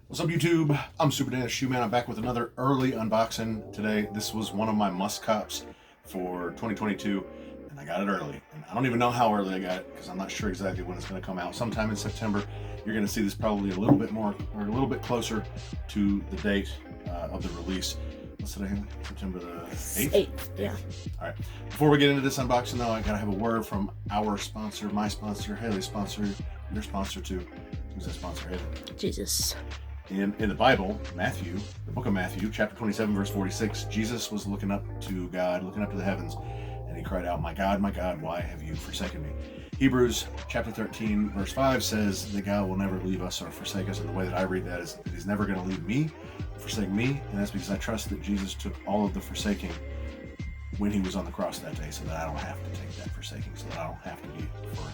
What's up, YouTube? I'm Super Dan Shoe Man. I'm back with another early unboxing today. This was one of my must-cops for 2022, and I got it early. And I don't even know how early I got it because I'm not sure exactly when it's going to come out. Sometime in September. You're going to see this probably a little bit more or a little bit closer to the date of the release. What's today? September the 8th? 8th, yeah. All right. Before we get into this unboxing, though, I gotta have a word from our sponsor, my sponsor, Haley's sponsor, your sponsor too. Who's that sponsor, Haley? Jesus. In the Bible, Matthew, the book of Matthew, chapter 27, verse 46, Jesus was looking up to God, looking up to the heavens, and he cried out, my God, why have you forsaken me? Hebrews chapter 13, verse 5 says that God will never leave us or forsake us. And the way that I read that is that he's never going to leave me, forsake me. And that's because I trust that Jesus took all of the forsaking when he was on the cross that day, so that I don't have to take that forsaking, so that I don't have to be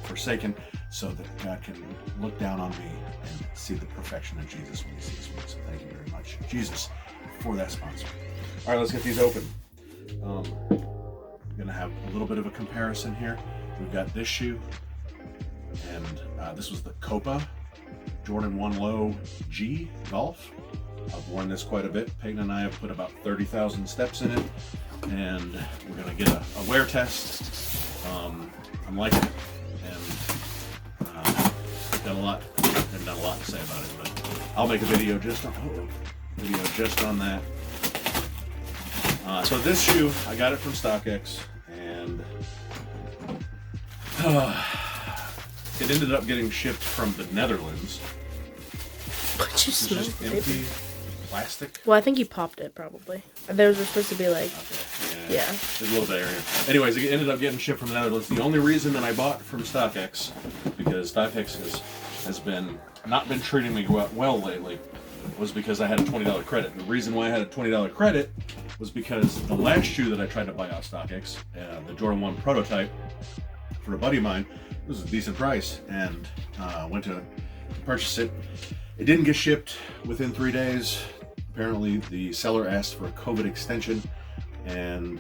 forsaken, so that God can look down on me and see the perfection of Jesus when he sees me. So thank you very much, Jesus, for that sponsor. All right, let's get these open. I'm gonna have a little bit of a comparison here. We've got this shoe, and this was the Copa Jordan 1 Low G Golf. I've worn this quite a bit. Peyton and I have put about 30,000 steps in it, and we're gonna get a wear test. I'm liking it, and haven't done a lot to say about it, but I'll make a video just on that. So this shoe, I got it from StockX, and it ended up getting shipped from the Netherlands. But you It's smell just it. empty plastic. Well, I think you popped it probably. Those were supposed to be like, Okay. yeah. There's a little bit area. Anyways, it ended up getting shipped from the Netherlands. The only reason that I bought from StockX, because StockX has not been treating me well lately, was because I had a $20 credit. The reason why I had a $20 credit was because the last shoe that I tried to buy off StockX, the Jordan 1 prototype, for a buddy of mine, it was a decent price, and went to purchase it. It didn't get shipped within 3 days. Apparently, the seller asked for a COVID extension, and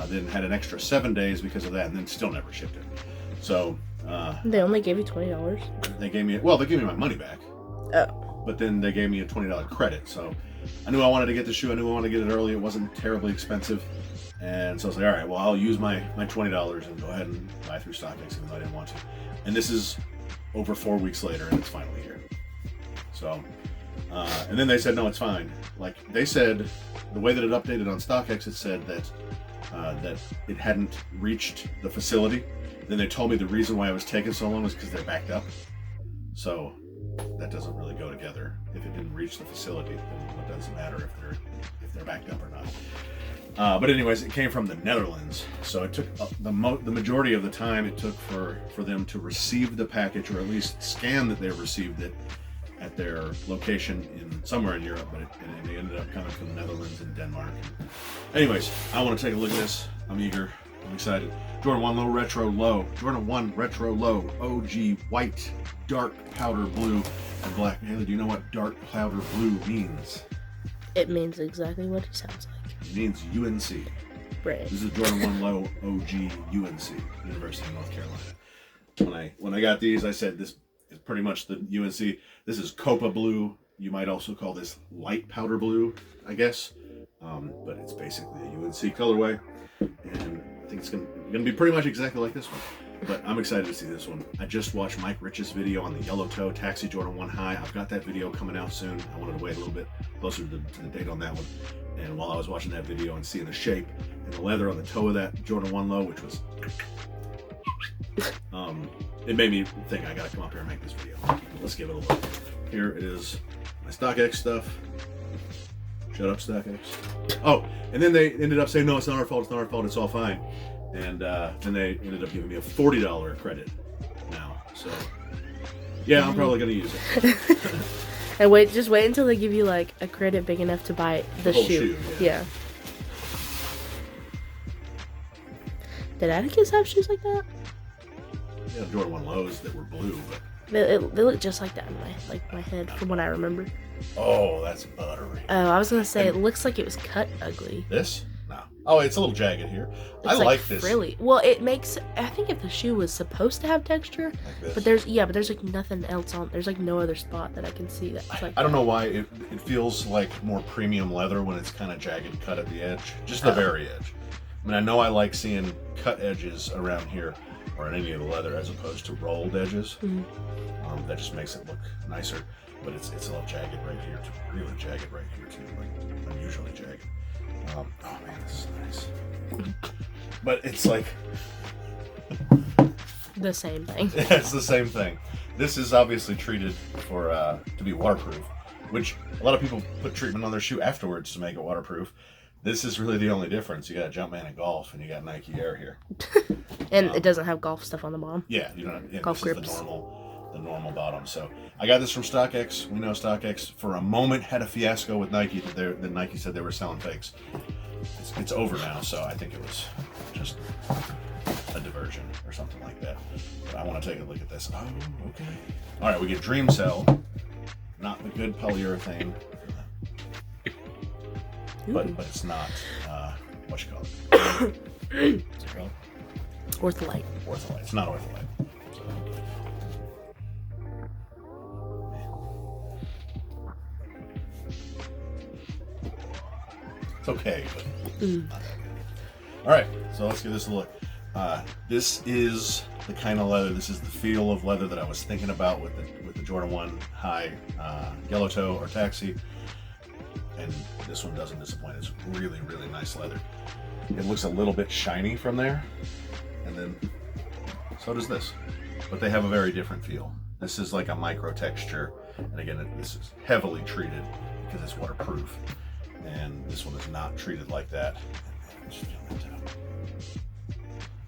then had an extra 7 days because of that, and then still never shipped it. So They only gave you $20. they gave me my money back. Oh. But then they gave me a $20 credit. So I knew I wanted to get the shoe. I knew I wanted to get it early. It wasn't terribly expensive. And so I was like, all right, well, I'll use my $20 and go ahead and buy through StockX even though I didn't want to. And this is over 4 weeks later, and it's finally here. So, and then they said, no, it's fine. Like they said, the way that it updated on StockX, it said that it hadn't reached the facility. Then they told me the reason why it was taking so long was because they're backed up. So that doesn't really go together. If it didn't reach the facility, then it doesn't matter if they're backed up or not. But anyways, it came from the Netherlands, so it took the majority of the time it took for them to receive the package, or at least scan that they received it at their location somewhere in Europe, but it ended up coming from the Netherlands and Denmark. Anyways, I want to take a look at this. I'm eager. I'm excited. Jordan 1 Low Retro Low. Jordan 1 Retro Low OG white, dark powder blue, and black. Haley, do you know what dark powder blue means? It means exactly what it sounds like. It means UNC. Right. This is Jordan 1 Low OG UNC, University of North Carolina. When I got these, I said this is pretty much the UNC. This is Copa blue. You might also call this light powder blue, I guess. But it's basically a UNC colorway, and I think it's gonna be pretty much exactly like this one. But I'm excited to see this one. I just watched Mike Rich's video on the Yellow Toe Taxi Jordan 1 High. I've got that video coming out soon. I wanted to wait a little bit closer to the date on that one. And while I was watching that video and seeing the shape and the leather on the toe of that Jordan 1 Low, which was, it made me think I gotta come up here and make this video. Let's give it a look. Here is my StockX stuff. Shut up, StockX. Oh, and then they ended up saying, no, it's not our fault, it's all fine. And then they ended up giving me a $40 credit now. So, yeah, I'm probably going to use it. And just wait until they give you like a credit big enough to buy the whole shoe. shoe, Yeah. Did Atticus have shoes like that? Yeah, Jordan 1 Lows that were blue, but... They look just like that in my head from what I remember. Oh, that's buttery. Oh, I was gonna say it looks like it was cut ugly. This? No. Oh, it's a little jagged here. It's I like this. frilly. Well, it makes. I think if the shoe was supposed to have texture, Like but this. there's like nothing else on. There's like no other spot that I can see that's like. I don't know why it feels like more premium leather when it's kind of jagged cut at the edge, just the very edge. I mean, I know I like seeing cut edges around here or on any of the leather as opposed to rolled edges. That just makes it look nicer. But it's a little jagged right here too, really jagged right here too, like unusually jagged. Oh man, this is nice. But it's like the same thing. Yeah, it's the same thing. This is obviously treated for to be waterproof, which a lot of people put treatment on their shoe afterwards to make it waterproof. This is really the only difference. You got Jumpman and Golf, and you got Nike Air here. And it doesn't have golf stuff on the bottom. Yeah, you don't. Yeah, golf this grips. Is the normal bottom. So I got this from StockX. We know StockX for a moment had a fiasco with Nike that Nike said they were selling fakes. It's over now, so I think it was just a diversion or something like that. But I want to take a look at this. Oh, okay. All right, we get Dream Cell, not the good polyurethane, but it's not what you call it. Ortholite. Ortholite. It's not Ortholite. It's okay, but not that good. All right, so let's give this a look. This is the kind of leather. This is the feel of leather that I was thinking about with the Jordan 1 High Yellow Toe or Taxi, and this one doesn't disappoint. It's really, really nice leather. It looks a little bit shiny from there, and then so does this, but they have a very different feel. This is like a micro texture, and again, this is heavily treated because it's waterproof. And this one is not treated like that.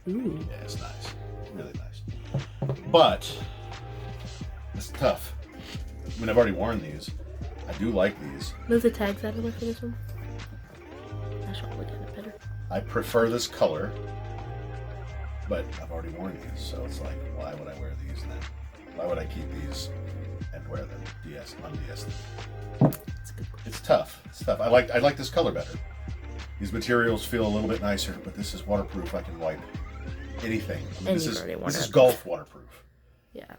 Ooh. Yeah, it's nice. Really nice. But it's tough. I mean, I've already worn these. I do like these. Move the tags out of there for this one. I should look at it better. I prefer this color, but I've already worn these, so it's like, why would I wear these then? Why would I keep these and wear them? Un-DS them. It's tough. It's tough. I like this color better. These materials feel a little bit nicer, but this is waterproof. I can wipe anything. I mean, this is golf waterproof. Yeah.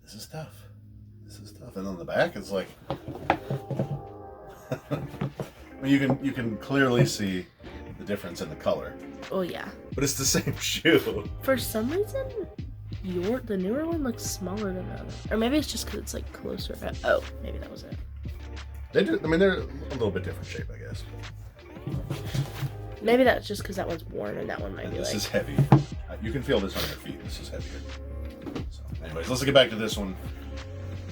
This is tough. This is tough. And on the back, it's like, I mean, you can clearly see the difference in the color. Oh yeah. But it's the same shoe. For some reason, the newer one looks smaller than the other, or maybe it's just because it's like closer. Oh, maybe that was it. They do. I mean, they're a little bit different shape, I guess. Maybe that's just because that one's worn and that one might And be this like. is heavy. You can feel this on your feet. This is heavier. So, anyways, let's get back to this one.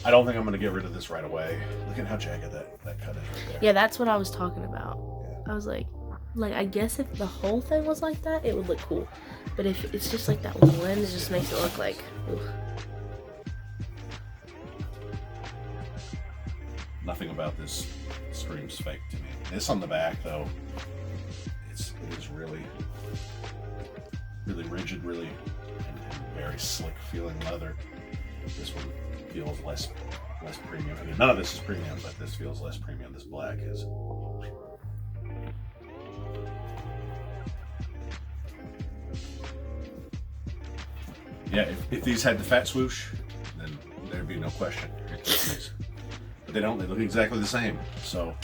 I don't think I'm going to get rid of this right away. Look at how jagged that cut is right there. Yeah, that's what I was talking about. Yeah. I was like I guess if the whole thing was like that, it would look cool. But if it's just like that one, it just makes it look like. Oof. Nothing about this screams fake to me. This on the back, though, it is really, really rigid, really and very slick feeling leather. This one feels less premium. I mean, none of this is premium, but this feels less premium. This black is. Yeah, if these had the fat swoosh, then there'd be no question. But they don't. They look exactly the same. So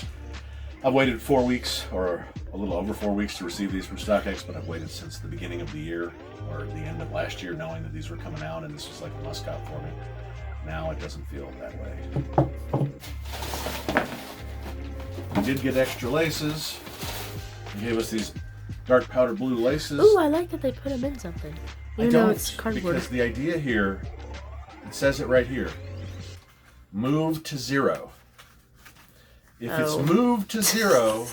I've waited 4 weeks, or a little over 4 weeks, to receive these from StockX, but I've waited since the beginning of the year, or the end of last year, knowing that these were coming out, and this was like a must-have for me. Now it doesn't feel that way. We did get extra laces. They gave us these dark powder blue laces. Ooh, I like that they put them in something. Even though it's cardboard. Because the idea here, it says it right here. Move to zero. If it's moved to zero,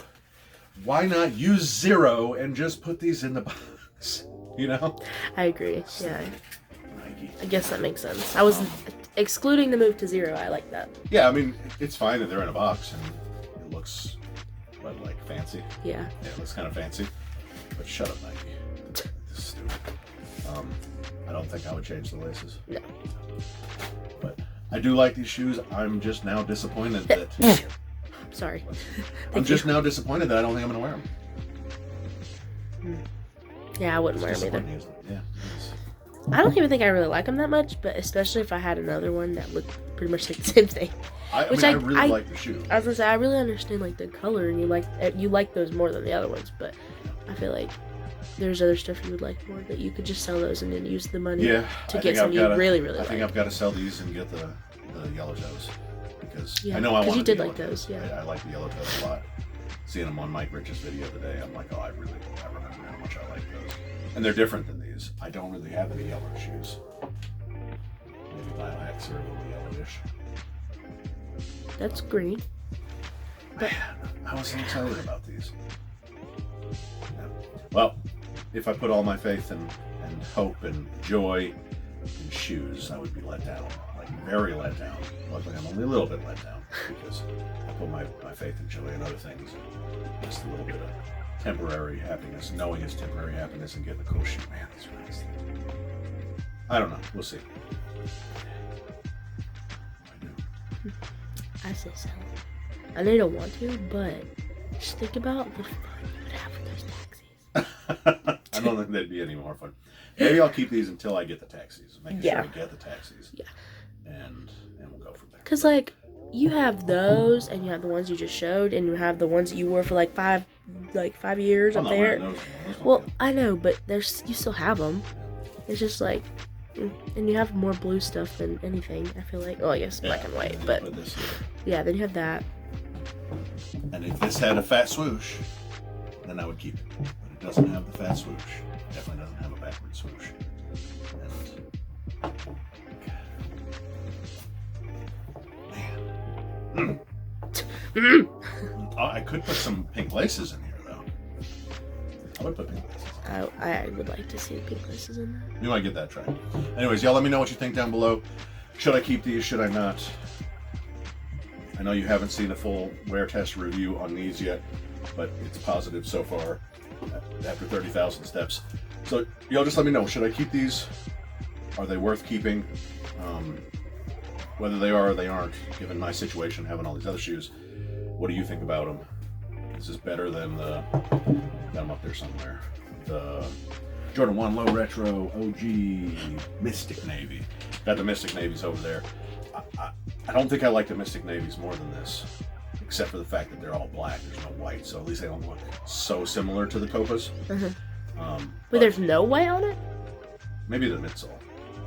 why not use zero and just put these in the box? You know? I agree. Yeah. Nike. I guess that makes sense. I was excluding the move to zero. I like that. Yeah, I mean, it's fine that they're in a box and it looks, like fancy. Yeah. Yeah, it looks kind of fancy. But shut up, Nike. This is stupid. I don't think I would change the laces. No. But I do like these shoes. I'm just now disappointed that Sorry. I'm just now disappointed that I don't think I'm going to wear them. Yeah, I wouldn't wear them either. Isn't it? Yeah. I don't even think I really like them that much, but especially if I had another one that looked pretty much like the same thing. I really like the shoe. I was gonna say I really understand like the color, and you like those more than the other ones, but I feel like there's other stuff you would like more that you could just sell those and then use the money to get something you really like. I think I've got to sell these and get the yellow toes because yeah, I know I want. You did like those, yeah. I like the yellow toes a lot. Seeing them on Mike Rich's video today, I'm like, oh, I remember how much I like those. And they're different than these. I don't really have any yellow shoes. Maybe lilacs are a little yellowish. That's green. But I was so excited about these. Yeah. Well, if I put all my faith and hope and joy in shoes, I would be let down. Like very let down. Luckily, I'm only a little bit let down because I put my faith and joy in other things. Just a little bit of temporary happiness, knowing it's temporary happiness and getting a cool shoe. Man, these are nice. I don't know. We'll see. I say sell them. I know you don't want to, but just think about the fun you would have with those taxis. I don't think they'd be any more fun. Maybe I'll keep these until I get the taxis. Make sure I get the taxis. Yeah. And we'll go from there. Because, like, you have those, and you have the ones you just showed, and you have the ones that you wore for, like, 5 years up there. Those well, I know, but you still have them. It's just, like... And you have more blue stuff than anything, I feel like. Oh, I guess black and white, but... Yeah, then you have that. And if this had a fat swoosh, then I would keep it. But it doesn't have the fat swoosh. It definitely doesn't have a backward swoosh. And... I could put some pink laces in here, though. I would put pink laces. I would like to see pink laces in there. You might get that try. Anyways, y'all let me know what you think down below. Should I keep these? Should I not? I know you haven't seen a full wear test review on these yet, but it's positive so far after 30,000 steps. So y'all just let me know. Should I keep these? Are they worth keeping? Whether they are or they aren't, given my situation, having all these other shoes, what do you think about them? Is this better than the... Got them up there somewhere. The Jordan 1 Low Retro OG Mystic Navy. Got the Mystic Navies over there. I don't think I like the Mystic Navies more than this, except for the fact that they're all black. There's no white, so at least they don't look so similar to the Copas. But there's no white on it? Maybe the midsole.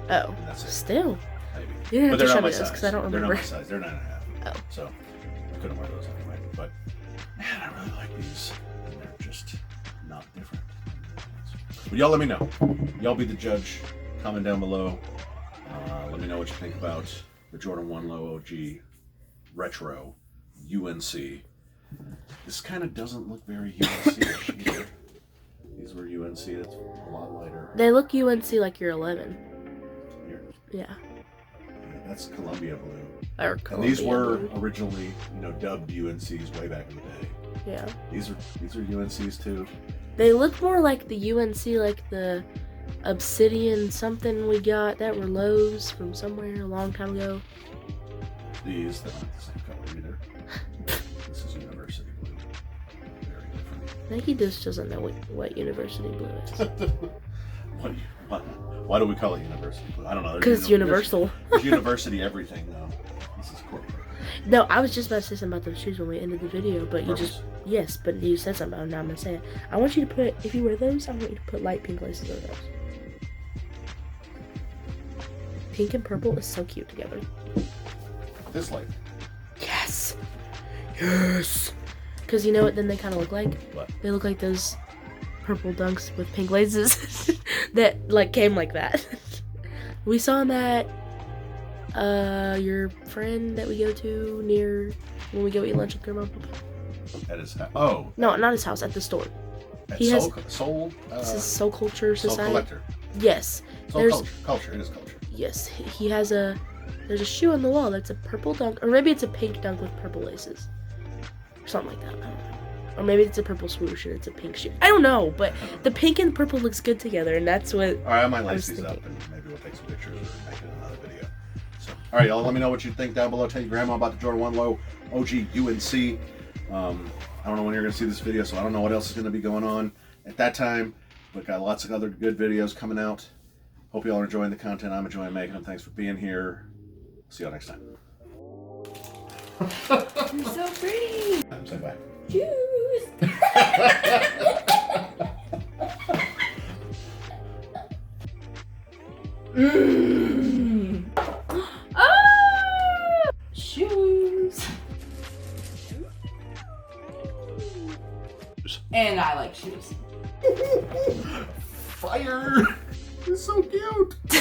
Oh, and that's it. Still. Maybe. You didn't have but to they're show not me my those size. because I don't remember. They're not my size. They're 9.5. Oh. So I couldn't wear those anyway. But man, I really like these. And they're just not different. But y'all let me know. Y'all be the judge. Comment down below. Let me know what you think about the Jordan 1 Low OG Retro UNC. This kind of doesn't look very UNC-ish either. These were UNC. That's a lot lighter. They look UNC like you're 11. Here. Yeah. That's Columbia blue. Or and these were originally, dubbed UNCs way back in the day. Yeah. These are UNCs too. They look more like the UNC, like the Obsidian something we got that were Lowe's from somewhere a long time ago. These, they're not the same color either. This is University blue. Very different. Nike just doesn't know what University blue is. Why do we call it University blue? I don't know. Because it's universal. There's University everything though. This is corporate. No, I was just about to say something about those shoes when we ended the video, but Purples. you just... Yes, but you said something about it, now I'm going to say it. I want you to put... If you wear those, I want you to put light pink laces over those. Pink and purple is so cute together. This light. Yes! Yes! Because you know what then they kind of look like? What? They look like those purple dunks with pink laces that, came like that. We saw them at... your friend that we go to near when we go eat lunch with Grandma. At his house. Oh. No, not his house. At the store. At He Soul. This is Soul Culture Soul Society. Collector. Yes. Soul culture. It is culture. Yes. He has there's a shoe on the wall that's a purple dunk, or maybe it's a pink dunk with purple laces, or something like that. I don't know. Or maybe it's a purple swoosh and it's a pink shoe. I don't know, but the pink and purple looks good together, and that's what. All right, I might lace these up and maybe we'll take some pictures or make it another video. So, all right, y'all, let me know what you think down below. Tell your grandma about the Jordan 1 Low OG UNC. I don't know when you're going to see this video, so I don't know what else is going to be going on at that time, but got lots of other good videos coming out. Hope you all are enjoying the content. I'm enjoying making them. Thanks for being here. See y'all next time. You're so pretty. Say bye. Choose. Ah! Shoes. And I like shoes. Fire! It's so cute.